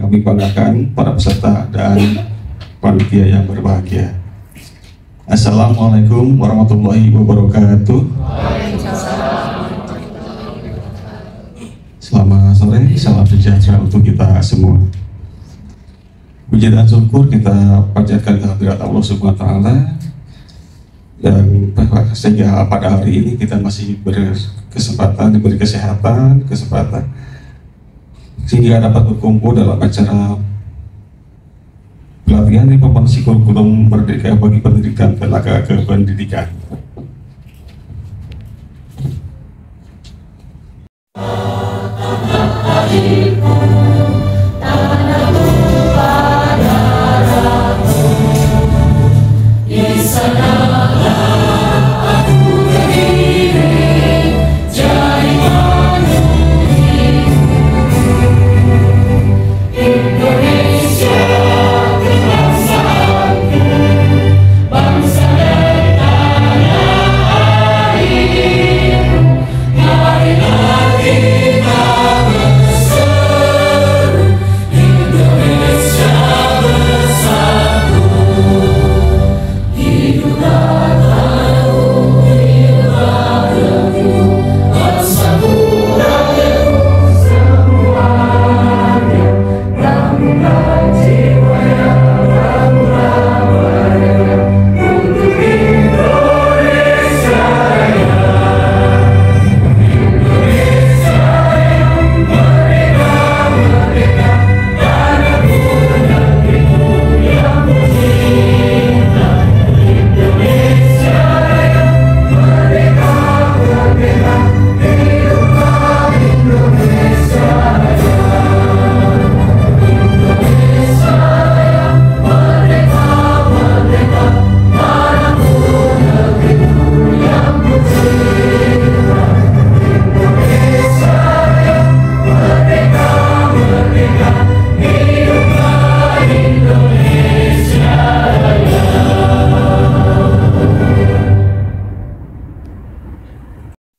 kami banggakan, para peserta dan panitia yang berbahagia. Assalamualaikum warahmatullahi wabarakatuh. Selamat sore, salam sejahtera untuk kita semua. Puji dan syukur kita panjatkan kehadirat Allah Subhanahu wa Ta'ala, dan sehingga pada hari ini kita masih berkesempatan, diberi kesehatan, sehingga dapat berkumpul dalam acara pelatihan informasi kurikulum merdeka bagi pendidikan tenaga kependidikan.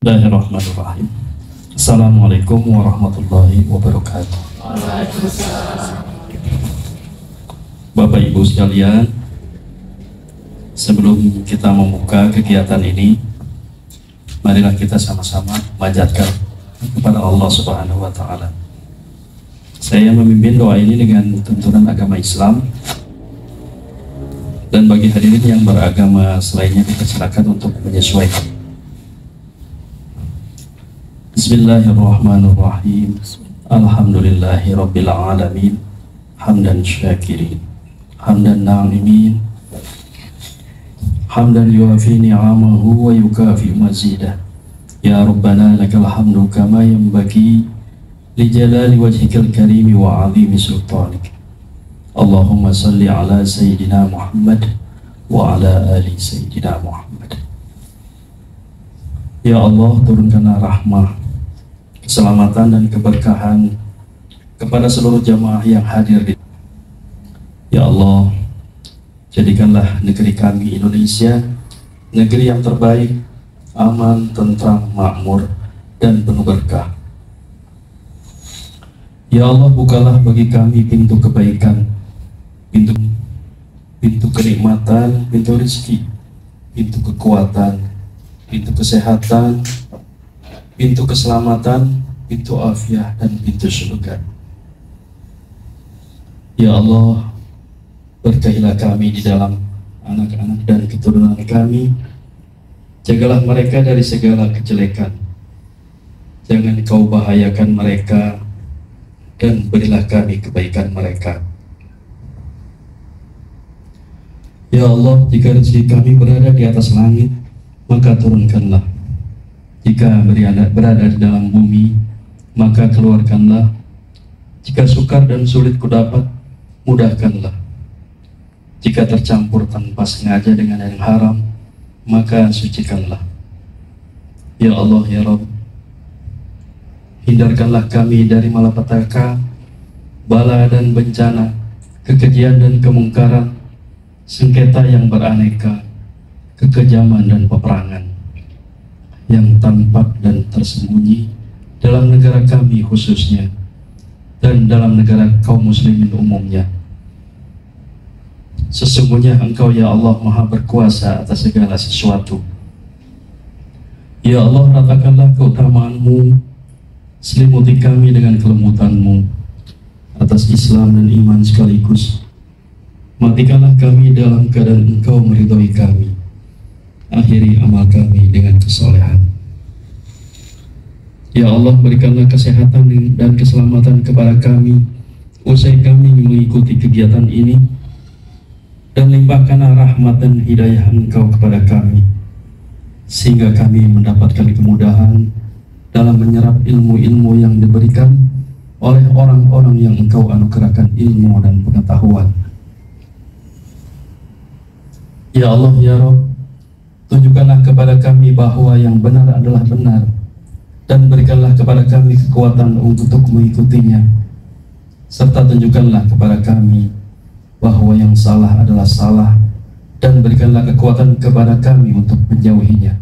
Bismillahirrahmanirrahim. Assalamualaikum warahmatullahi wabarakatuh. Bapak Ibu sekalian, sebelum kita membuka kegiatan ini, marilah kita sama-sama manjatkan kepada Allah Subhanahu wa Ta'ala. Saya memimpin doa ini dengan tuntunan agama Islam, dan bagi hadirin yang beragama selainnya kita silakan untuk menyesuaikan. Bismillahirrahmanirrahim. Alhamdulillahi rabbil alamin. Hamdan syakirin, hamdan na'imin, hamdan yuafi ni'amahu wa yukafi mazidah. Ya Rabbana lakal hamdu kama yanbaghi li jalali wajhikal karimi wa azimi sultanik. Allahumma salli ala Sayyidina Muhammad wa ala ali Sayyidina Muhammad. Ya Allah, turunkanlah rahmah, keselamatan dan keberkahan kepada seluruh jamaah yang hadir di. Ya Allah, jadikanlah negeri kami Indonesia negeri yang terbaik, aman, tentram, makmur, dan penuh berkah. Ya Allah, bukalah bagi kami pintu kebaikan, pintu kenikmatan, pintu rezeki, pintu kekuatan, pintu kesehatan, pintu keselamatan, pintu afiah, dan pintu surga. Ya Allah, berkahilah kami di dalam anak-anak dan keturunan kami. Jagalah mereka dari segala kejelekan. Jangan kau bahayakan mereka, dan berilah kami kebaikan mereka. Ya Allah, jika rezeki kami berada di atas langit, maka turunkanlah. Jika berada di dalam bumi, maka keluarkanlah. Jika sukar dan sulit kudapat, mudahkanlah. Jika tercampur tanpa sengaja dengan yang haram, maka sucikanlah. Ya Allah, ya Rabb, hindarkanlah kami dari malapetaka, bala dan bencana, kekejian dan kemungkaran, sengketa yang beraneka, kekejaman dan peperangan yang tampak dan tersembunyi dalam negara kami khususnya, dan dalam negara kaum muslimin umumnya. Sesungguhnya Engkau ya Allah Maha berkuasa atas segala sesuatu. Ya Allah, ratakanlah keutamaanmu, selimuti kami dengan kelembutanmu atas Islam dan iman sekaligus. Matikanlah kami dalam keadaan Engkau meridhoi kami. Akhiri amal kami dengan kesolehan. Ya Allah, berikanlah kesehatan dan keselamatan kepada kami usai kami mengikuti kegiatan ini, dan limpahkanlah rahmat dan hidayah Engkau kepada kami, sehingga kami mendapatkan kemudahan dalam menyerap ilmu-ilmu yang diberikan oleh orang-orang yang Engkau anugerahkan ilmu dan pengetahuan. Ya Allah, ya Rabb, tunjukkanlah kepada kami bahwa yang benar adalah benar, dan berikanlah kepada kami kekuatan untuk mengikutinya, serta tunjukkanlah kepada kami bahwa yang salah adalah salah, dan berikanlah kekuatan kepada kami untuk menjauhinya.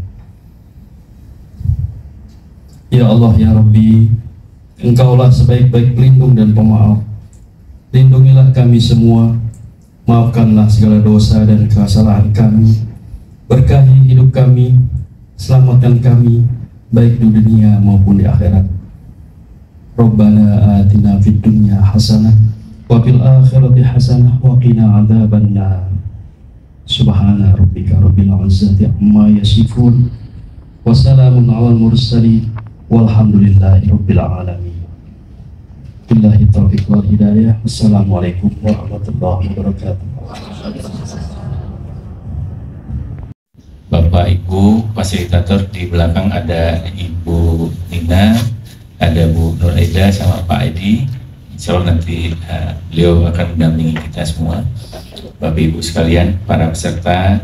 Ya Allah, ya Rabbi, Engkaulah sebaik-baik pelindung dan pemaaf. Lindungilah kami semua, maafkanlah segala dosa dan kesalahan kami, berkahi hidup kami, selamatkan kami baik di dunia maupun di akhirat. Rabbana atina fid dunya hasanah wa fil akhirati hasanah wa qina adzabannar. Subhana rabbika rabbil izzati amma yasifun wa salamun alal mursalin walhamdulillahi rabbil alamin. Billahi taufiq wal hidayah. Wassalamualaikum warahmatullahi wabarakatuh. Bapak Ibu fasilitator, di belakang ada Ibu Nina, ada Bu Nur Aida sama Pak Edi. Insya Allah nanti beliau akan mendampingi kita semua. Bapak Ibu sekalian, para peserta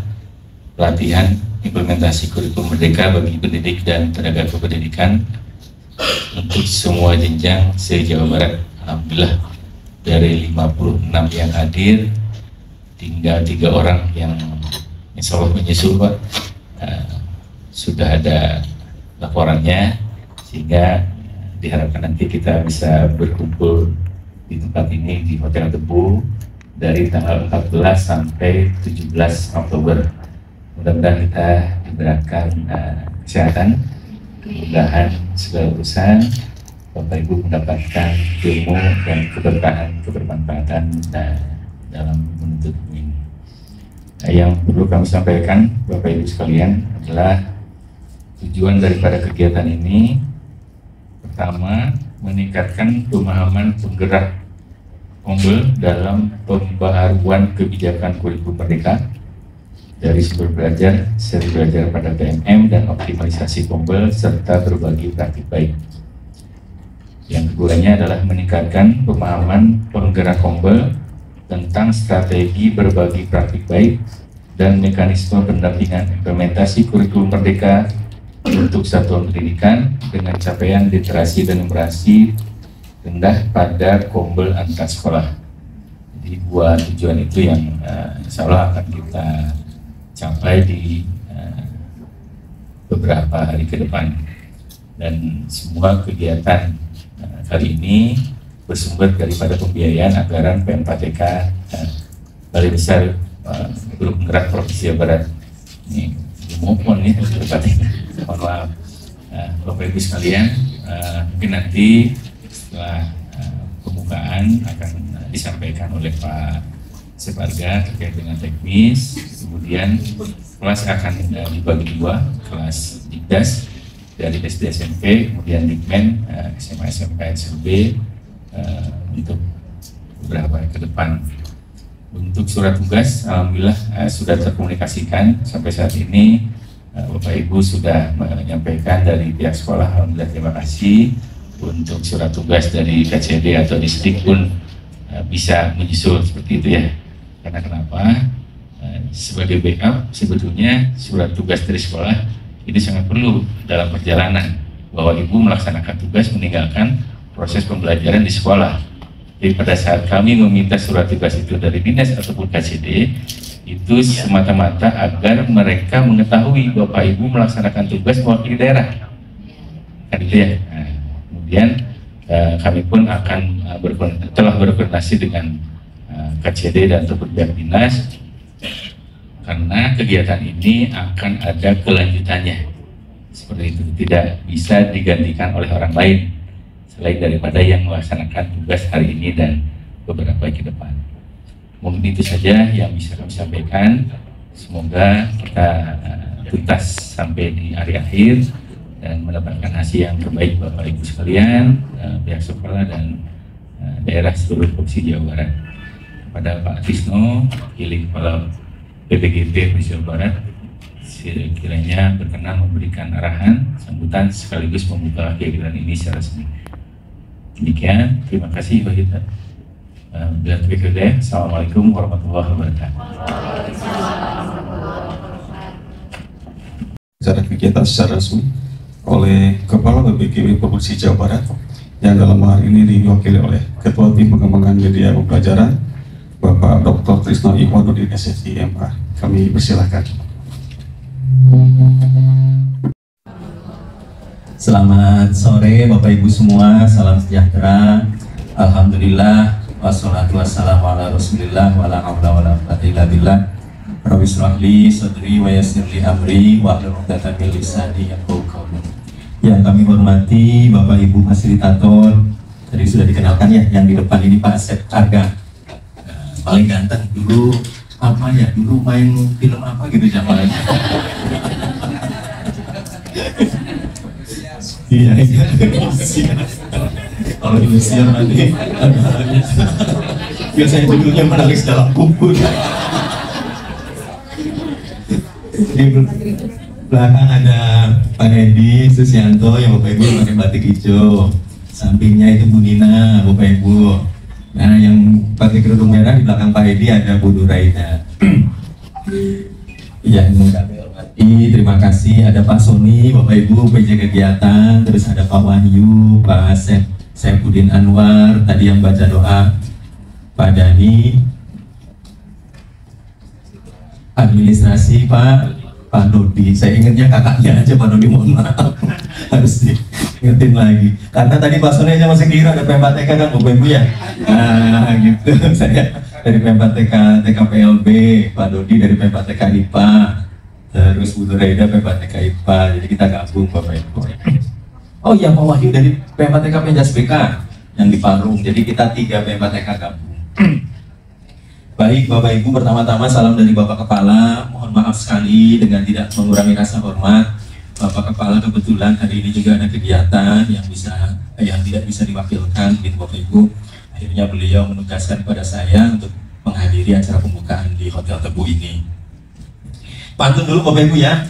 pelatihan implementasi kurikulum merdeka bagi pendidik dan tenaga kependidikan untuk semua jenjang se-Jawa Barat. Alhamdulillah, dari 56 yang hadir tinggal 3 orang yang insya Allah menyusul, Pak. Sudah ada laporannya, sehingga diharapkan nanti kita bisa berkumpul di tempat ini di Hotel Tebu dari tanggal 14 sampai 17 Oktober. Mudah-mudahan kita diberikan kesehatan, kemudahan segala urusan, Bapak Ibu mendapatkan ilmu dan keberkahan, kebermanfaatan dalam menuntut ini. Yang perlu kami sampaikan, Bapak Ibu sekalian, adalah tujuan daripada kegiatan ini. Pertama, meningkatkan pemahaman penggerak Kombel dalam pembaharuan kebijakan kurikulum merdeka dari sumber belajar, seri belajar pada PMM, dan optimalisasi Kombel serta berbagi praktik baik. Yang keduanya adalah meningkatkan pemahaman penggerak Kombel tentang strategi berbagi praktik baik dan mekanisme pendampingan implementasi kurikulum merdeka untuk satuan pendidikan dengan capaian literasi dan numerasi rendah pada Kombel antar sekolah. Jadi 2 tujuan itu yang insya Allah akan kita capai di beberapa hari ke depan. Dan semua kegiatan kali ini bersumber daripada pembiayaan anggaran PMK Balai Besar Grup Penggerak Provinsi Jawa Barat. Ini mohon ya tepatnya. Mohon maaf, Bapak Ibu sekalian, mungkin nanti setelah pembukaan akan disampaikan oleh Pak Separga terkait dengan teknis. Kemudian kelas akan dibagi 2, kelas Dikdas dari SD SMP, kemudian Dikmen SMA SMK SMB untuk beberapa hari ke depan. Untuk surat tugas, alhamdulillah sudah terkomunikasikan sampai saat ini. Bapak Ibu sudah menyampaikan dari pihak sekolah, alhamdulillah terima kasih. Untuk surat tugas dari KCD atau distrik pun bisa menyusul seperti itu ya. Karena kenapa? Sebagai backup, sebetulnya surat tugas dari sekolah ini sangat perlu dalam perjalanan, bahwa Ibu melaksanakan tugas meninggalkan proses pembelajaran di sekolah. Jadi pada saat kami meminta surat tugas itu dari dinas ataupun KCD, itu semata-mata agar mereka mengetahui Bapak Ibu melaksanakan tugas mewakili daerah, kan itu ya. Nah, kemudian kami pun akan telah berkoordinasi dengan KCD dan pihak dinas, karena kegiatan ini akan ada kelanjutannya. Seperti itu, tidak bisa digantikan oleh orang lain selain daripada yang melaksanakan tugas hari ini dan beberapa ke depan. Mungkin itu saja yang bisa kami sampaikan. Semoga kita tuntas sampai di hari akhir dan mendapatkan hasil yang terbaik Bapak Ibu sekalian, pihak sekolah dan daerah seluruh Provinsi Jawa Barat. Kepada Pak Trisno, Wakil Kepala PPGP Provinsi Jawa Barat, sekiranya berkenan memberikan arahan, sambutan sekaligus membuka kegiatan ini secara resmi. Demikian, terima kasih Pak Gita. Assalamualaikum warahmatullahi wabarakatuh. Acara kegiatan secara resmi oleh Kepala BPGB Provinsi Jawa Barat yang dalam hari ini diwakili oleh Ketua Tim Pengembangan Media Pembelajaran Bapak Dr. Trisno Ikhwanuddin SSI MA. Kami persilahkan. Selamat sore Bapak Ibu semua, salam sejahtera. Alhamdulillah, wassalatu wassalamu ala rasulillah, wala hawla wala quwwata illa billah. Rabbi shrah li sadri wa yassir li amri wahlul 'uqdatam min lisani yafqahu qawli. Yang kami hormati Bapak Ibu fasilitator, tadi sudah dikenalkan ya, yang di depan ini Pak Asep Arga, paling ganteng dulu, apa ya, dulu main film apa gitu zamannya. Iya, kalau Indosiar nanti biasanya judulnya menangis dalam kubur. Di belakang ada Pak Edi Susianto yang Bapak Ibu pakai batik hijau, sampingnya itu Bu Nina, Bapak Ibu. Nah, yang pakai kerudung merah di belakang Pak Edi ada Bu Nuraida. Iya, kami hormati, terima kasih. Ada Pak Sony, Bapak Ibu PJ kegiatan, terus ada Pak Wahyu, Pak Saifuddin Anwar, tadi yang baca doa, Pak Dani, administrasi Pak Dodi. Saya ingatnya kakaknya aja Pak Dodi, mohon maaf, harus diingetin lagi. Karena tadi Pak Sony aja masih kira ada PMPTK kan Bapak Ibu ya. Nah gitu, saya dari PMPTK TKPLB, Pak Dodi dari PMPTK IPA, terus Bu Nuraida PMPTK IPA. Jadi kita gabung Bapak Ibu. Oh iya, Pak Wahyu dari PMPTK Penjas BK yang di Parung. Jadi kita 3 PMPTK gabung. Baik Bapak Ibu, pertama-tama salam dari Bapak Kepala. Mohon maaf sekali dengan tidak mengurangi rasa hormat. Bapak Kepala kebetulan hari ini juga ada kegiatan yang tidak bisa diwakilkan gitu Bapak Ibu. Akhirnya beliau menugaskan kepada saya untuk menghadiri acara pembukaan di Hotel Tebu ini. Pantun dulu Bapak Ibu ya.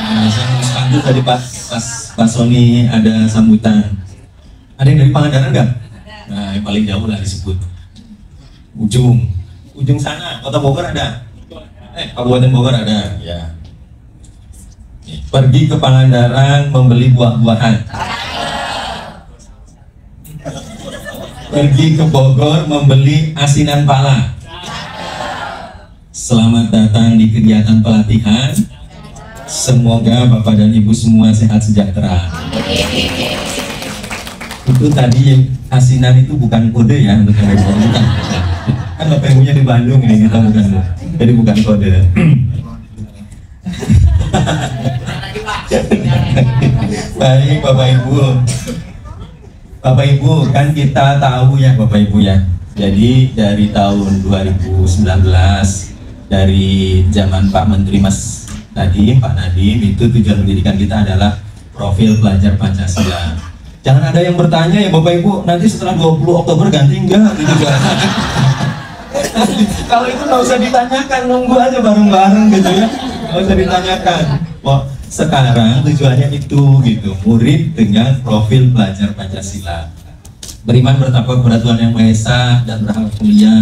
Nah, saya harus pantun tadi Pak Sony ada sambutan. Ada yang dari Pangandaran nggak? Nah, yang paling jauh lah disebut. Ujung sana, Kota Bogor ada? Kabupaten Bogor ada, ya. Pergi ke Pangandaran membeli buah-buahan. Pergi ke Bogor membeli asinan pala. Selamat datang di kegiatan pelatihan. Semoga Bapak dan Ibu semua sehat sejahtera. Itu tadi asinan itu bukan kode ya untuk yang bukan. Kan Bapak Ibunya di Bandung ini, kita bukan, jadi bukan kode. Baik Bapak Ibu kan kita tahu ya Bapak Ibu ya. Jadi dari tahun 2019 dari zaman Pak Menteri Mas Nadiem, Pak Nadiem, itu tujuan pendidikan kita adalah profil pelajar Pancasila. Jangan ada yang bertanya ya Bapak Ibu, nanti setelah 20 Oktober ganti enggak gitu kan. Kalau itu nggak usah ditanyakan, nunggu aja bareng-bareng gitu ya, nggak usah ditanyakan. Wah, sekarang tujuannya itu gitu, murid dengan profil pelajar Pancasila, beriman bertakwa kepada Tuhan Yang Maha Esa dan berharap mulia,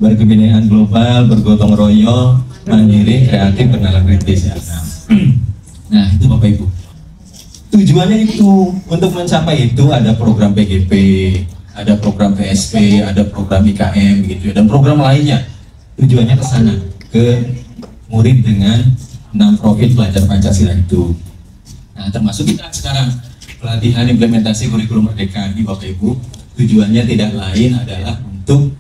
berkebudayaan global, bergotong royong, mandiri, kreatif, bernalar kritis. Nah itu Bapak Ibu, tujuannya itu. Untuk mencapai itu ada program PGP, ada program PSP, ada program IKM gitu, dan program lainnya. Tujuannya ke sana, ke murid dengan 6 profil pelajar Pancasila itu. Nah termasuk kita sekarang pelatihan implementasi kurikulum Merdeka ini Bapak Ibu tujuannya tidak lain adalah untuk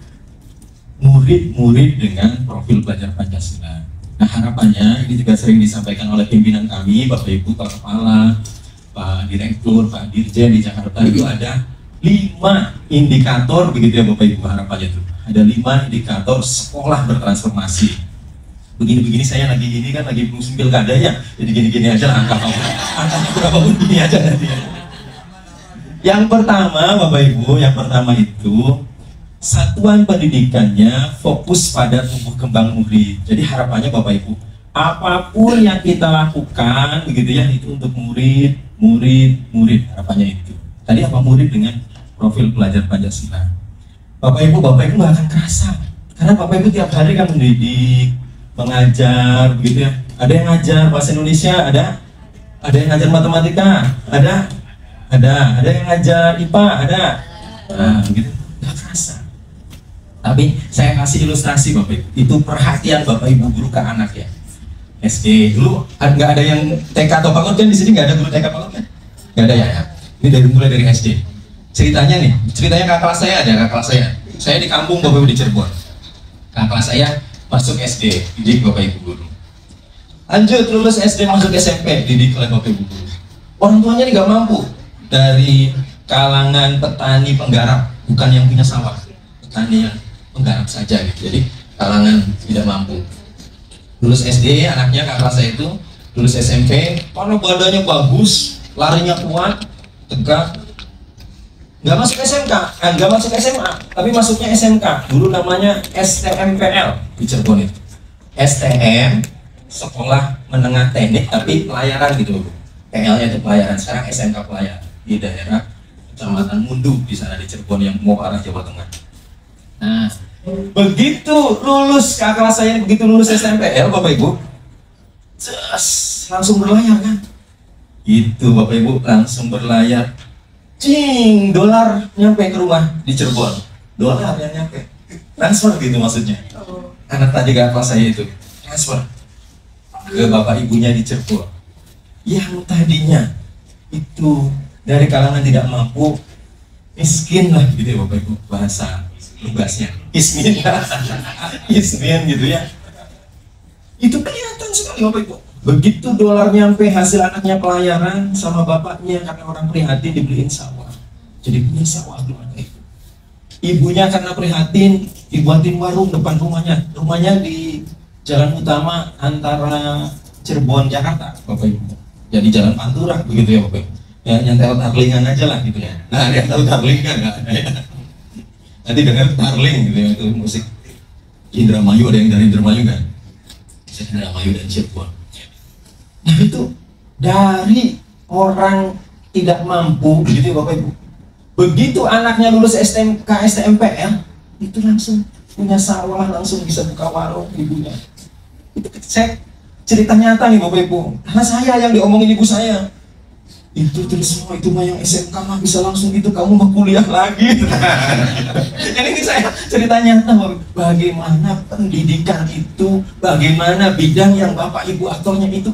murid-murid dengan profil belajar Pancasila. Nah harapannya ini juga sering disampaikan oleh pimpinan kami, Bapak Ibu, Pak Kepala, Pak Direktur, Pak Dirjen di Jakarta itu ada 5 indikator begitu ya Bapak Ibu harapannya itu. Ada 5 indikator sekolah bertransformasi. Begini-begini saya lagi gini kan lagi musim pilkada ya, jadi gini-gini aja lah angkanya berapa pun gini aja nanti. Yang pertama Bapak Ibu, yang pertama itu satuan pendidikannya fokus pada tumbuh kembang murid. Jadi harapannya Bapak Ibu, apapun yang kita lakukan begitu ya itu untuk murid. Harapannya itu. Tadi apa murid dengan profil pelajar Pancasila. Bapak Ibu nggak akan kerasa karena Bapak Ibu tiap hari kan mendidik, mengajar begitu ya. Ada yang ngajar bahasa Indonesia, ada yang ngajar matematika, ada yang ngajar IPA, ada. Nah, gitu. Nggak kerasa. Tapi saya kasih ilustrasi Bapak Ibu, itu perhatian Bapak Ibu guru ke anak ya. SD dulu nggak ada yang TK atau PAUD kan di sini nggak ada guru TK PAUD kan? Nggak ada ya. Ini mulai dari SD. Ceritanya kakak kelas saya ada, kakak kelas saya. Saya di kampung Bapak Ibu di Cirebon. Kakak kelas saya masuk SD, didik Bapak Ibu guru. Lanjut lulus SD masuk SMP, didik oleh Bapak Ibu guru. Orang tuanya ini nggak mampu, dari kalangan petani penggarap, bukan yang punya sawah, petani yang menggarap saja gitu. Jadi kalangan tidak mampu. Lulus SD anaknya kakak saya itu, lulus SMP, karena badannya bagus, larinya kuat, tegak, nggak masuk SMK, nggak masuk SMA, tapi masuknya SMK. Dulu namanya STMPL di Cirebon itu. STM, Sekolah Menengah Teknik, tapi pelayaran gitu. PL-nya itu pelayaran. Sekarang SMK pelayaran di daerah Kecamatan Mundu di sana di Cirebon yang mau arah Jawa Tengah. Nah, begitu lulus kakak kelas saya begitu lulus STMPL Bapak Ibu, langsung berlayar kan? Itu Bapak Ibu langsung berlayar. Cing, dolar nyampe ke rumah di Cirebon. Dolar yang nyampe. Transfer gitu maksudnya. Anak tadi kakak kelas saya itu transfer ke bapak ibunya di Cirebon. Yang tadinya itu dari kalangan tidak mampu, miskin lah gitu ya Bapak Ibu, bahasa lugasnya. Ismin gitu ya. Itu kelihatan sekali Bapak Ibu. Begitu dolar nyampe, hasil anaknya pelayaran sama bapaknya karena orang prihatin dibeliin sawah. Jadi punya sawah keluarga itu. Ibunya karena prihatin dibuatin warung depan rumahnya. Rumahnya di jalan utama antara Cirebon Jakarta Bapak Ibu. Jadi jalan Pantura begitu ya Bapak Ibu. Ya nyantel tarlingan aja lah gitu ya. Nah dia tahu tarlingan nggak ada ya. Nanti dengar tarling gitu ya, itu musik Indramayu, ada yang dari Indramayu kan? Indramayu dan Cirebon. Nah itu dari orang tidak mampu gitu ya Bapak Ibu. Begitu anaknya lulus STMK, STMPL, itu langsung punya sawah, langsung bisa buka warung ibunya. Itu saya cerita nyata nih Bapak Ibu. Karena saya yang diomongin ibu saya. Itu terus semua itu mah yang SMK mah bisa langsung gitu, kamu mau kuliah lagi. Jadi ini saya cerita nyata bagaimana pendidikan itu, bagaimana bidang yang Bapak Ibu aktornya itu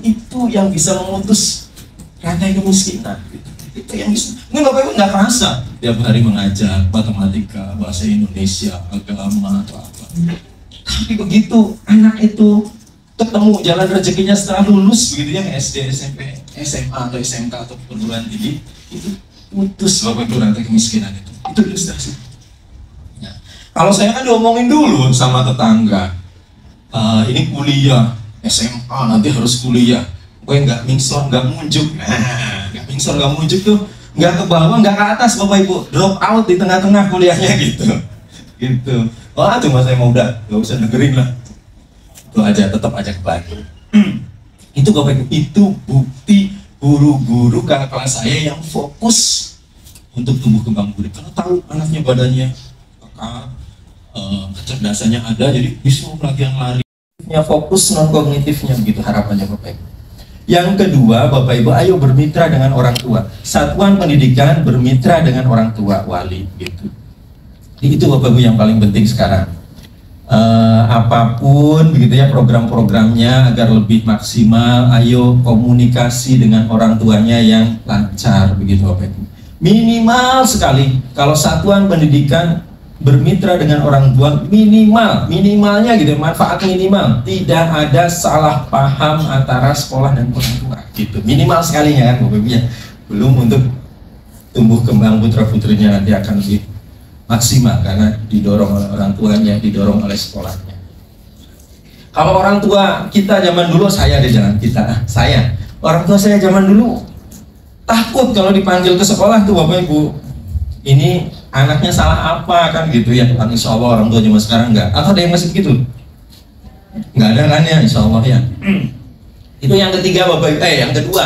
yang bisa memutus rantai kemiskinan. Itu yang bisa. Ini Bapak Ibu nggak kerasa tiap hari mengajar matematika, bahasa Indonesia, agama atau apa. Tapi begitu anak itu ketemu jalan rezekinya setelah lulus begitu ya, SD, SMP, SMA atau SMK atau perguruan tinggi, itu putus Bapak Ibu rantai kemiskinan itu ilustrasi. Nah, kalau saya kan diomongin dulu sama tetangga, ini kuliah SMA nanti harus kuliah, gue nggak mingsor nggak munjuk, nggak mingsor nggak munjuk tuh nggak ke bawah nggak ke atas Bapak Ibu, drop out di tengah-tengah kuliahnya gitu. Wah cuma saya mau udah nggak usah dengerin lah. Itu aja, tetap aja kebalik. Itu Bapak Ibu, itu bukti guru-guru kakak kelas saya yang fokus untuk tumbuh kembang murid. Karena tahu anaknya badannya kekar, kecerdasannya ada, jadi disuruh pelatihan lari. Fokus non kognitifnya begitu harapannya Bapak Ibu. Yang kedua Bapak Ibu, ayo bermitra dengan orang tua. Satuan pendidikan bermitra dengan orang tua, wali gitu. Itu Bapak Ibu yang paling penting sekarang. apapun begitu ya program-programnya agar lebih maksimal. Ayo komunikasi dengan orang tuanya yang lancar begitu Bapak Ibu. Minimal sekali kalau satuan pendidikan bermitra dengan orang tua, minimalnya gitu, manfaat minimal tidak ada salah paham antara sekolah dan orang tua gitu, minimal sekalinya kan Bapak Ibu ya. Belum untuk tumbuh kembang putra putrinya nanti akan lebih maksimal karena didorong oleh orang tuanya, didorong oleh sekolahnya. Kalau orang tua kita zaman dulu, orang tua saya zaman dulu takut kalau dipanggil ke sekolah tuh Bapak Ibu, ini anaknya salah apa kan gitu ya. Insya Allah orang tua zaman sekarang enggak, atau ada yang masih begitu? Enggak ada kan ya, Insya Allah ya. Itu yang ketiga Bapak Ibu. Yang kedua,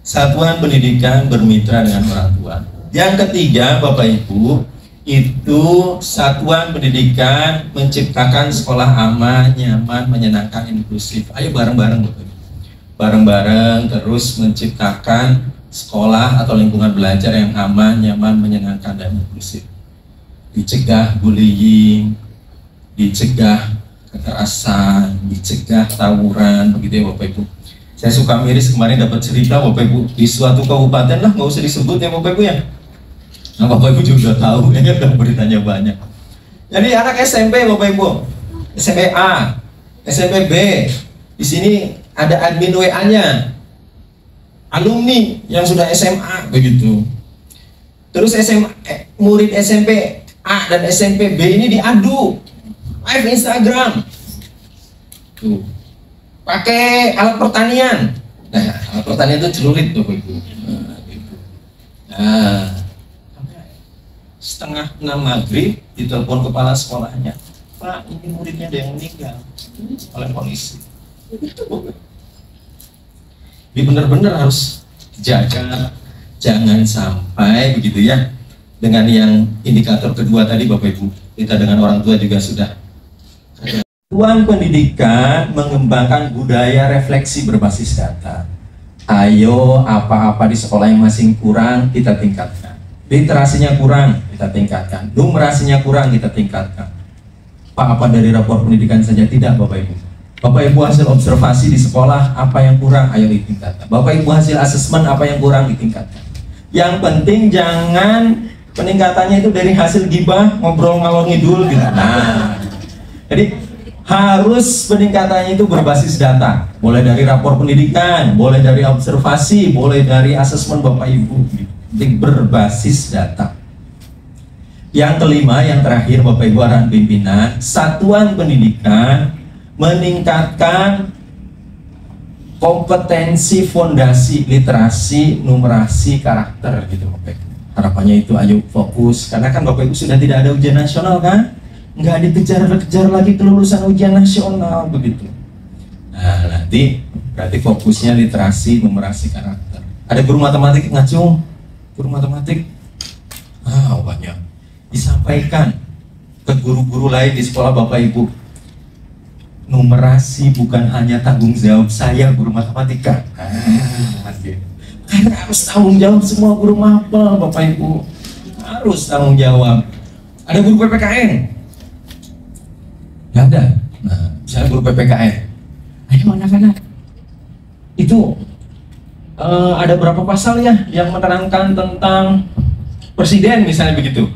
satuan pendidikan bermitra dengan orang tua. Yang ketiga Bapak Ibu, itu satuan pendidikan menciptakan sekolah aman, nyaman, menyenangkan, inklusif. Ayo bareng-bareng Bapak Ibu, bareng-bareng terus menciptakan sekolah atau lingkungan belajar yang aman, nyaman, menyenangkan, dan inklusif. Dicegah bullying, dicegah kekerasan, dicegah tawuran, begitu ya Bapak Ibu. Saya suka miris kemarin dapat cerita Bapak Ibu di suatu kabupaten lah, nggak usah disebut ya Bapak Ibu ya. Nah Bapak Ibu juga tahu, ya kan beritanya banyak. Jadi anak SMP Bapak Ibu, SMP A, SMP B, di sini ada admin WA-nya, alumni yang sudah SMA begitu. Terus murid SMP A dan SMP B ini diadu live Instagram, tuh pakai alat pertanian. Nah alat pertanian itu celurit Bapak Ibu. Nah setengah 6 maghrib ditelepon kepala sekolahnya, Pak ini muridnya ada yang meninggal oleh polisi. Itu Bapak. Jadi benar-benar harus dijaga, jangan sampai begitu ya. Dengan yang indikator kedua tadi Bapak Ibu, kita dengan orang tua juga sudah. Satuan pendidikan mengembangkan budaya refleksi berbasis data. Ayo apa-apa di sekolah yang masih kurang kita tingkatkan. Literasinya kurang, kita tingkatkan. Numerasinya kurang, kita tingkatkan. Apa dari rapor pendidikan saja tidak Bapak Ibu. Bapak Ibu hasil observasi di sekolah, apa yang kurang, ayo ditingkatkan. Bapak Ibu hasil asesmen, apa yang kurang, ditingkatkan. Yang penting jangan peningkatannya itu dari hasil gibah, ngobrol ngalor ngidul gitu. Nah, jadi harus peningkatannya itu berbasis data. Boleh dari rapor pendidikan, boleh dari observasi, boleh dari asesmen Bapak Ibu gitu. Berbasis data. Yang kelima, yang terakhir Bapak Ibu arahan pimpinan, satuan pendidikan meningkatkan kompetensi fondasi literasi, numerasi, karakter gitu Bapak Ibu. Harapannya itu ayo fokus, karena kan Bapak Ibu sudah tidak ada ujian nasional kan, nggak dikejar-kejar lagi kelulusan ujian nasional begitu. Nah nanti berarti fokusnya literasi, numerasi, karakter. Ada guru matematik ngacung, guru matematik banyak disampaikan ke guru-guru lain di sekolah Bapak Ibu, numerasi bukan hanya tanggung jawab saya guru matematika, karena harus tanggung jawab semua guru mapel Bapak Ibu, harus tanggung jawab. Ada guru PPKN nggak ada? Nah misalnya guru PPKN, ayo anak-anak itu ada berapa pasal ya yang menerangkan tentang presiden misalnya begitu.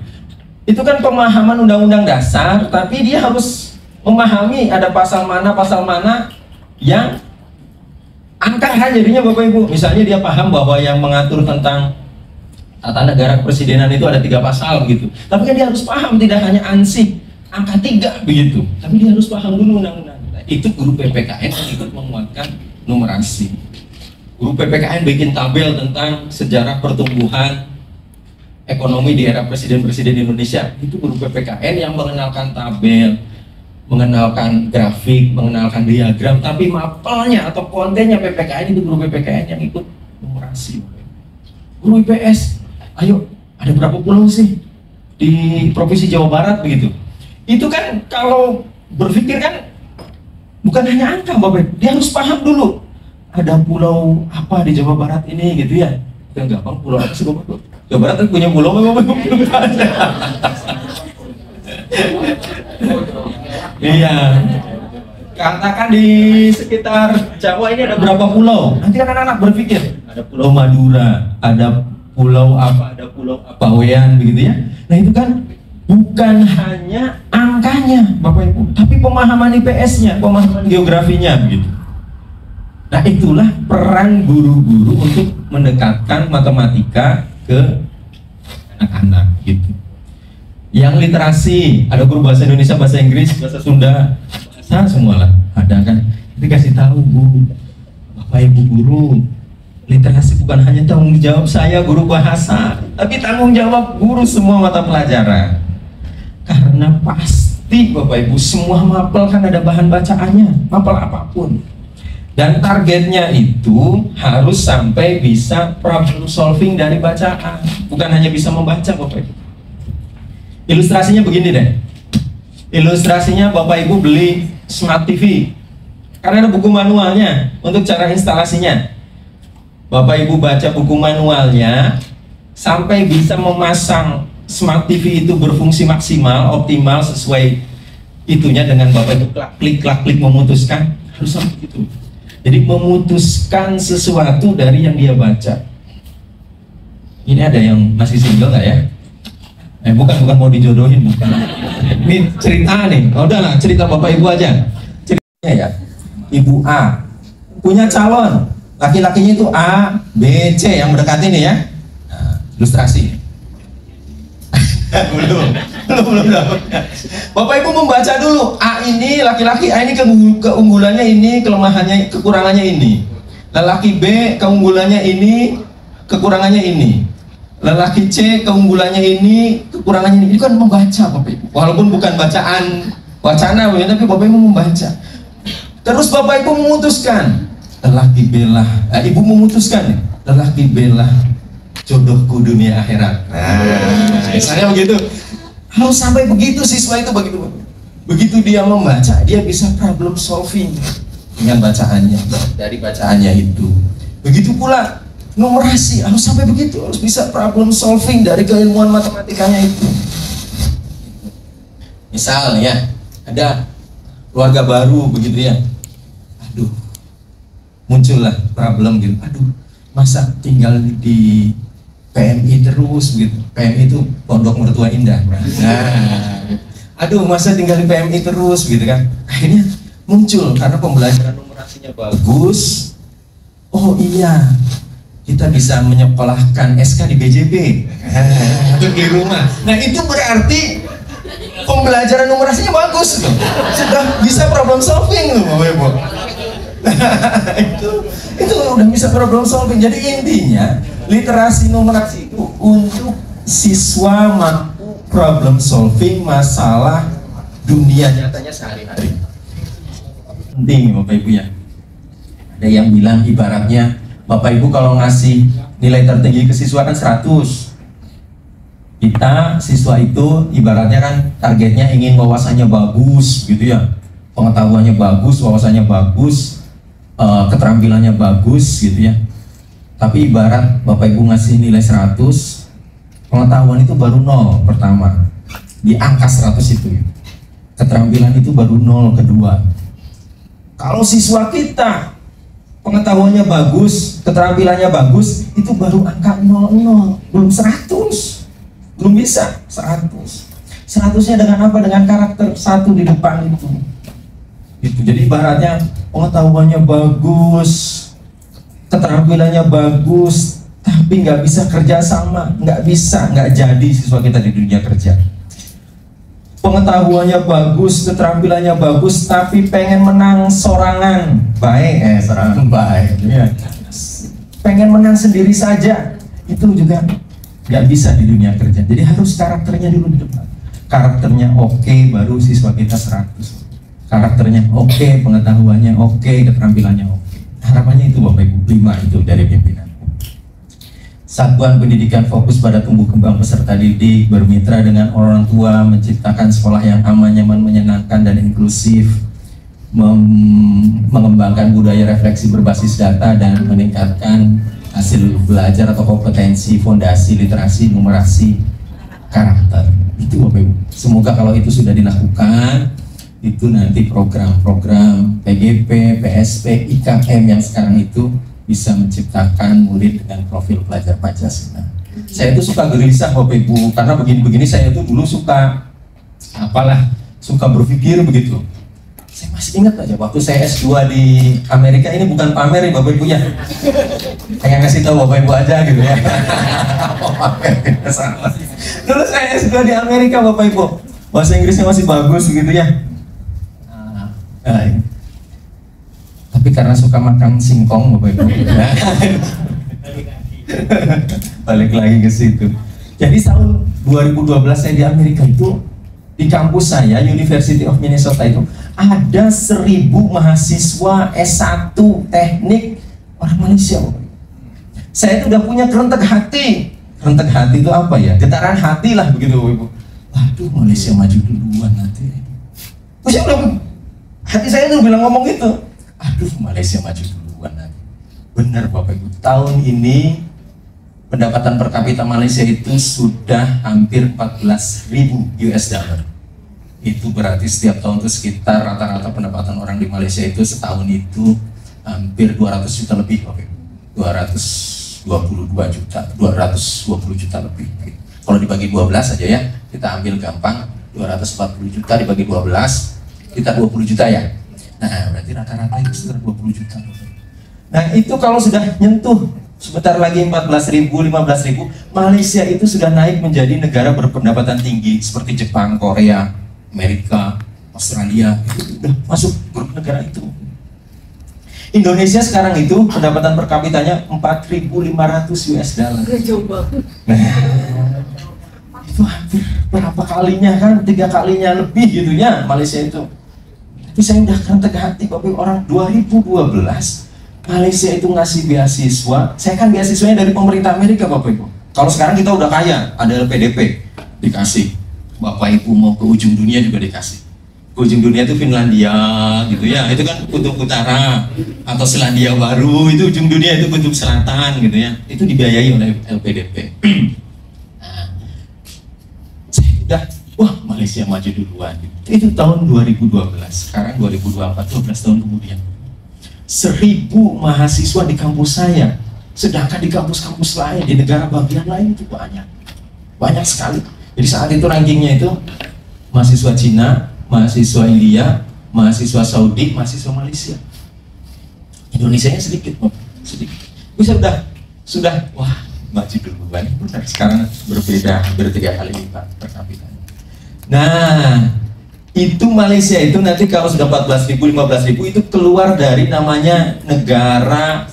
Itu kan pemahaman undang-undang dasar, tapi dia harus memahami ada pasal mana yang angka kan jadinya Bapak Ibu. Misalnya dia paham bahwa yang mengatur tentang tata negara kepresidenan itu ada 3 pasal begitu. Tapi kan dia harus paham tidak hanya ansih angka 3 begitu, tapi dia harus paham dulu undang-undang. Itu guru PPKN yang ikut menguatkan numerasi. Guru PPKN bikin tabel tentang sejarah pertumbuhan ekonomi di era presiden-presiden Indonesia. Itu guru PPKN yang mengenalkan tabel, mengenalkan grafik, mengenalkan diagram, tapi mapelnya atau kontennya PPKN itu guru PPKN yang ikut numerasi. Guru IPS, ayo ada berapa pulau sih di Provinsi Jawa Barat begitu. Itu kan kalau berpikir kan bukan hanya angka Bapak, dia harus paham dulu. Ada pulau apa di Jawa Barat ini gitu ya. Itu gampang, pulau apa sih Bapak? Jawa Barat kan punya pulau memang belum ada. Iya. Katakan di sekitar Jawa ini ada berapa pulau? Nanti anak-anak berpikir, ada Pulau Madura, ada pulau apa, ada pulau apa, Wean begitu ya. Nah itu kan bukan hanya angkanya Bapak Ibu, tapi pemahaman IPS-nya, pemahaman geografinya begitu. Nah itulah peran guru-guru untuk mendekatkan matematika ke anak-anak gitu. Yang literasi, ada guru bahasa Indonesia, bahasa Inggris, bahasa Sunda, bahasa semua lah ada kan. Dikasih tahu Bu, Bapak Ibu guru, literasi bukan hanya tanggung jawab saya guru bahasa, tapi tanggung jawab guru semua mata pelajaran. Karena pasti Bapak Ibu semua mapel kan ada bahan bacaannya, mapel apapun. Dan targetnya itu harus sampai bisa problem solving dari bacaan, bukan hanya bisa membaca Bapak Ibu. Ilustrasinya begini deh. Ilustrasinya Bapak Ibu beli Smart TV, karena ada buku manualnya untuk cara instalasinya. Bapak Ibu baca buku manualnya sampai bisa memasang Smart TV itu berfungsi maksimal, optimal sesuai itunya dengan Bapak Ibu klik memutuskan, harus seperti itu. Jadi memutuskan sesuatu dari yang dia baca. Ini ada yang masih single nggak ya? Bukan mau dijodohin, bukan. Ini cerita nih. Oh, udahlah, cerita Bapak Ibu aja. Ceritanya ya, Ibu A punya calon, laki-lakinya itu A, B, C yang mendekati nih ya. Nah, ilustrasi. belum dapat. Bapak Ibu membaca dulu. A ini laki-laki, A ini keunggulannya ini, kelemahannya, kekurangannya ini. Lelaki B keunggulannya ini, kekurangannya ini. Lelaki C keunggulannya ini, kekurangannya ini. Itu kan membaca Bapak Ibu. Walaupun bukan bacaan wacana, tapi Bapak Ibu membaca. Terus Bapak Ibu memutuskan, lelaki B lah, Ibu memutuskan, lelaki B lah jodohku dunia akhirat. Nah, misalnya begitu. Harus sampai begitu siswa itu begitu. Begitu dia membaca, dia bisa problem solving dengan bacaannya, dari bacaannya itu. Begitu pula numerasi, harus sampai begitu, harus bisa problem solving dari keilmuan matematikanya itu. Misal ya, ada keluarga baru begitu ya, aduh, muncullah problem gitu, aduh, masa tinggal di PMI terus gitu, PMI itu Pondok Mertua Indah. Nah, aduh, masa tinggal di PMI terus gitu kan. Akhirnya muncul karena pembelajaran numerasinya bagus. Oh iya, kita bisa menyekolahkan SK di BJB untuk di rumah. Nah itu berarti pembelajaran numerasinya bagus loh. Sudah bisa problem solving loh Bapak Ibu. itu udah bisa problem solving. Jadi intinya literasi numerasi itu untuk siswa mampu problem solving masalah dunia nyatanya sehari-hari. Penting Bapak Ibu ya. Ada yang bilang ibaratnya Bapak Ibu kalau ngasih nilai tertinggi ke siswa kan 100. Kita siswa itu ibaratnya kan targetnya ingin wawasannya bagus gitu ya. Pengetahuannya bagus, wawasannya bagus, keterampilannya bagus gitu ya. Tapi ibarat Bapak Ibu ngasih nilai 100, pengetahuan itu baru 0 pertama. Di angka 100 itu. Keterampilan itu baru 0 kedua. Kalau siswa kita pengetahuannya bagus, keterampilannya bagus, itu baru angka 00, belum 100, belum bisa 100. 100-nya dengan apa? Dengan karakter 1 di depan itu. Jadi ibaratnya pengetahuannya bagus, keterampilannya bagus, tapi nggak bisa kerja sama, nggak jadi siswa kita di dunia kerja. Pengetahuannya bagus, keterampilannya bagus, tapi pengen menang sorangan baik, sorangan baik, ya. Pengen menang sendiri saja, itu juga nggak bisa di dunia kerja. Jadi harus karakternya dulu di depan. Karakternya oke, baru siswa kita 100. Karakternya oke, pengetahuannya oke, keterampilannya oke. Harapannya itu Bapak Ibu, 5 itu dari pimpinan. Satuan pendidikan fokus pada tumbuh kembang peserta didik, bermitra dengan orang tua, menciptakan sekolah yang aman, nyaman, menyenangkan, dan inklusif, mengembangkan budaya refleksi berbasis data, dan meningkatkan hasil belajar atau kompetensi, fondasi, literasi, numerasi, karakter. Itu Bapak Ibu. Semoga kalau itu sudah dilakukan, itu nanti program-program PGP, PSP, IKM yang sekarang itu bisa menciptakan murid dengan profil pelajar Pancasila. Saya itu suka gelisah Bapak Ibu, karena begini-begini saya itu dulu suka berpikir begitu. Saya masih ingat aja waktu saya S2 di Amerika, ini bukan pamer ya Bapak Ibu ya. Kayak ngasih tahu Bapak Ibu aja gitu ya. Dulu saya S2 di Amerika Bapak Ibu, bahasa Inggrisnya masih bagus gitu ya. Tapi karena suka makan singkong Bapak Ibu, balik lagi ke situ. Jadi tahun 2012 saya di Amerika itu, di kampus saya University of Minnesota itu ada 1.000 mahasiswa S1 teknik orang Malaysia. Saya itu udah punya kerentek hati. Kerentek hati itu apa ya? Getaran hati lah begitu Ibu. Waduh, Malaysia maju duluan nanti. Terus hati saya tuh bilang ngomong gitu. Aduh, Malaysia maju duluan nanti. Benar Bapak Ibu. Tahun ini pendapatan per kapita Malaysia itu sudah hampir 14.000 US dollar. Itu berarti setiap tahun itu sekitar rata-rata pendapatan orang di Malaysia itu setahun itu hampir 200 juta lebih, Bapak. 220 juta lebih. Kalau dibagi 12 aja ya, kita ambil gampang, 240 juta dibagi 12, kita 20 juta ya. Nah, berarti rata-rata itu sekitar 20 juta. Nah, itu kalau sudah nyentuh sebentar lagi 14.000, 15.000, Malaysia itu sudah naik menjadi negara berpendapatan tinggi seperti Jepang, Korea, Amerika, Australia, itu udah masuk grup negara itu. Indonesia sekarang itu pendapatan per kapitanya 4.500 US dollar. Nah, itu hampir berapa kalinya kan? 3 kalinya lebih gitu ya Malaysia itu. Tapi saya udah kerentek hati Bapak, orang 2012 Malaysia itu ngasih beasiswa. Saya kan beasiswanya dari pemerintah Amerika Bapak Ibu. Kalau sekarang kita udah kaya, ada LPDP dikasih. Bapak Ibu mau ke ujung dunia juga dikasih. Ke ujung dunia itu Finlandia gitu ya, itu kan kutub utara, atau Selandia Baru itu ujung dunia, itu kutub selatan gitu ya. Itu dibiayai oleh LPDP. Nah, saya udah, wah Malaysia maju duluan gitu. Itu tahun 2012, sekarang 2024, 12 tahun kemudian. 1.000 mahasiswa di kampus saya, sedangkan di kampus-kampus lain, di negara bagian lain itu banyak sekali. Jadi saat itu rankingnya itu mahasiswa Cina, mahasiswa India, mahasiswa Saudi, mahasiswa Malaysia. Indonesianya sedikit, sedikit. Bisa sudah, wah maju duluan. Benar, sekarang berbeda, hampir 3 kali lipat per kapita. Nah, itu Malaysia itu nanti kalau sudah 14.000, 15.000 itu keluar dari namanya negara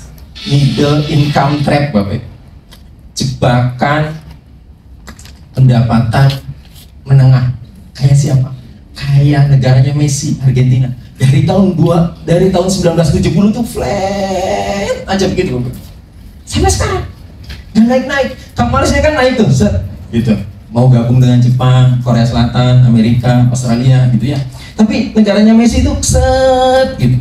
middle income trap Bapak. Jebakan pendapatan menengah. Kayak siapa? Kayak negaranya Messi, Argentina. Dari tahun 1970 tuh flat aja begitu Bapak. Sampai sekarang dan naik. Malaysia kan naik tuh, gitu. Mau gabung dengan Jepang, Korea Selatan, Amerika, Australia gitu ya. Tapi negaranya Messi itu gitu.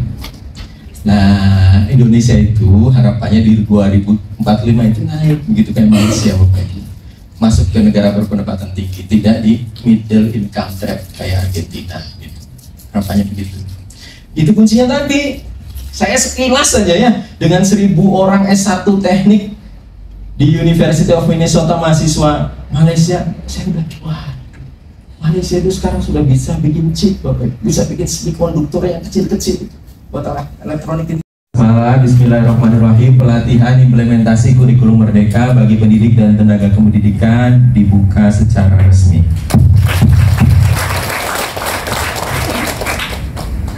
Nah, Indonesia itu harapannya di 2045 itu naik begitu kayak Malaysia Bapak Ibu. Masuk ke negara berpendapatan tinggi, tidak di middle income trap kayak Argentina gitu. Harapannya begitu. Itu kuncinya tadi. Saya sekilas saja ya, dengan 1.000 orang S1 teknik di University of Minnesota mahasiswa Malaysia, saya udah, wah, Malaysia itu sekarang sudah bisa bikin chip Bapak, bisa bikin semikonduktor yang kecil-kecil buat alat elektronik itu. Bismillahirrahmanirrahim. Pelatihan implementasi kurikulum merdeka bagi pendidik dan tenaga kependidikan dibuka secara resmi.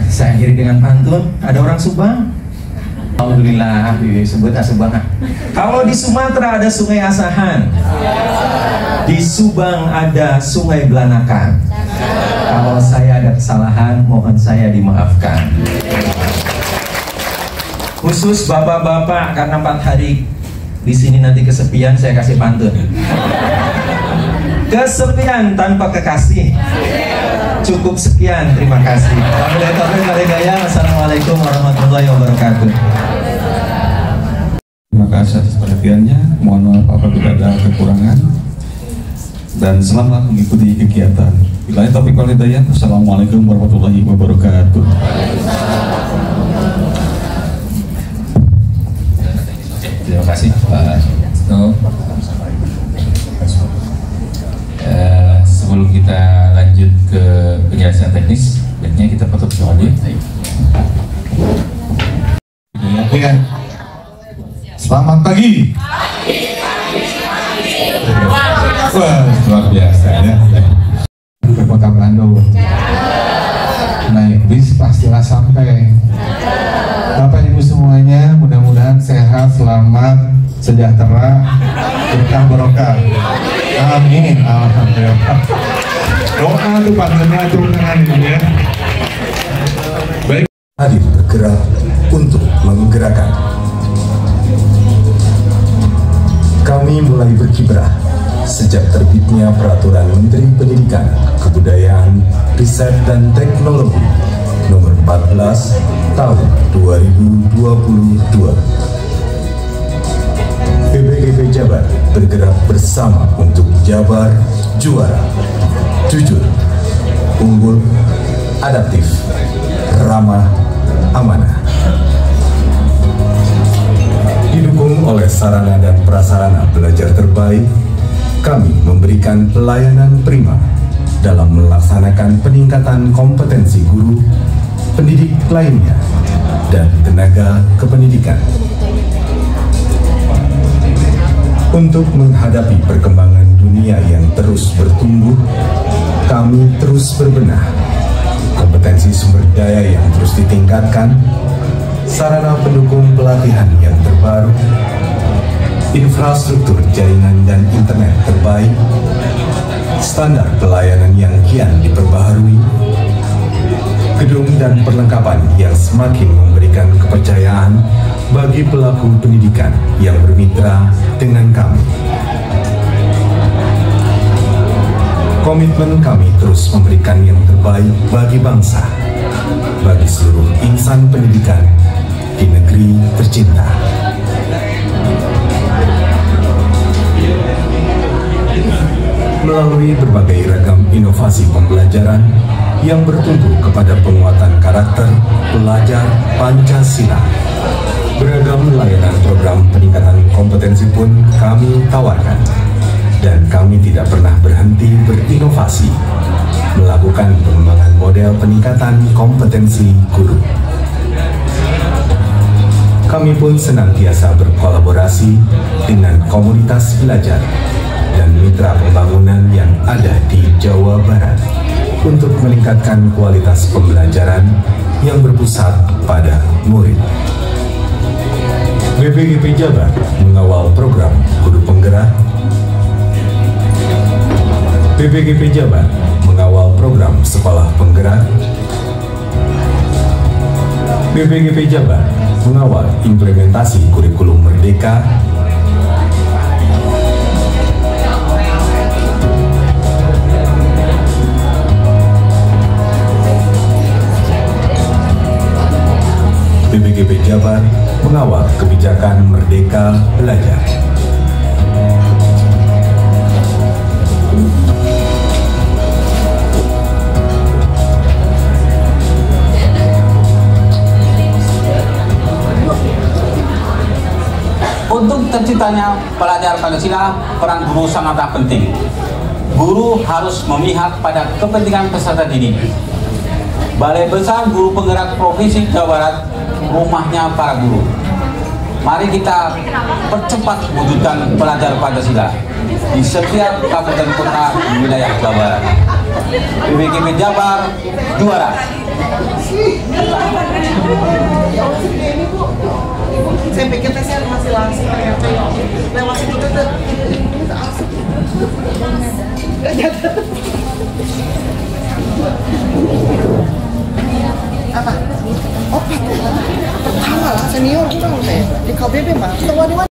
Saya akhiri dengan pantun. Ada orang Subang? Alhamdulillah, disebut Subang. Kalau di Sumatera ada Sungai Asahan, di Subang ada Sungai Belanakan. Kalau saya ada kesalahan, mohon saya dimaafkan. Khusus bapak-bapak, karena 4 hari di sini nanti kesepian, saya kasih pantun. Kesepian tanpa kekasih, cukup sekian, terima kasih. Wassalamualaikum warahmatullahi wabarakatuh. Terima kasih atas perhatiannya. Mohon maaf apabila ada kekurangan, dan selamat mengikuti kegiatan. Billahi taufiq wal hidayah. Assalamualaikum warahmatullahi wabarakatuh. Terima kasih Pak Sno. Sebelum kita lanjut ke penjelasan teknis, baiknya kita foto bersama dulu. Ya. Selamat pagi. Wah, luar biasa ya. Ke Kota Bandung. Naik bis pastilah sampai. Bapak Ibu semuanya, mudah-mudahan sehat, selamat, sejahtera, berkah barokah. Amin. Alhamdulillah. Doa tuh panggilnya tuh ya. Baik. Hadir bergerak untuk menggerakkan. Kami mulai berkiprah sejak terbitnya Peraturan Menteri Pendidikan, Kebudayaan, Riset dan Teknologi Nomor 14 Tahun 2022. PBGP Jabar bergerak bersama untuk Jabar juara, jujur, unggul, adaptif, ramah, amanah. Didukung oleh sarana dan prasarana belajar terbaik, kami memberikan pelayanan prima dalam melaksanakan peningkatan kompetensi guru, pendidik lainnya, dan tenaga kependidikan. Untuk menghadapi perkembangan dunia yang terus bertumbuh, kami terus berbenah. Kompetensi sumber daya yang terus ditingkatkan, sarana pendukung pelatihan yang terbaru, infrastruktur jaringan dan internet terbaik, standar pelayanan yang kian diperbaharui, gedung dan perlengkapan yang semakin memberikan kepercayaan bagi pelaku pendidikan yang bermitra dengan kami. Komitmen kami terus memberikan yang terbaik bagi bangsa, bagi seluruh insan pendidikan di negeri tercinta. Melalui berbagai ragam inovasi pembelajaran yang bertumpu kepada penguatan karakter pelajar Pancasila, beragam layanan program peningkatan kompetensi pun kami tawarkan. Dan kami tidak pernah berhenti berinovasi, melakukan pengembangan model peningkatan kompetensi guru. Kami pun senantiasa berkolaborasi dengan komunitas belajar dan mitra pembangunan yang ada di Jawa Barat untuk meningkatkan kualitas pembelajaran yang berpusat pada murid. BPGP Jabar mengawal program Guru Penggerak. BPGP Jabar mengawal program Sekolah Penggerak. BPGP Jabar mengawal implementasi kurikulum Merdeka. BPGP Jabar mengawal kebijakan Merdeka Belajar. Untuk terciptanya pelajar Pancasila, peran guru sangatlah penting. Guru harus memihak pada kepentingan peserta didik. Balai Besar Guru Penggerak Provinsi Jawa Barat, rumahnya para guru. Mari kita percepat wujudkan pelajar Pancasila di setiap kabupaten kota di wilayah Jawa Barat. BPGP Jabar juara. Saya pikir tesnya masih langsung ternyata lewat situ tuh apa? Oh, pertama lah senior kurang teh di KBB mah.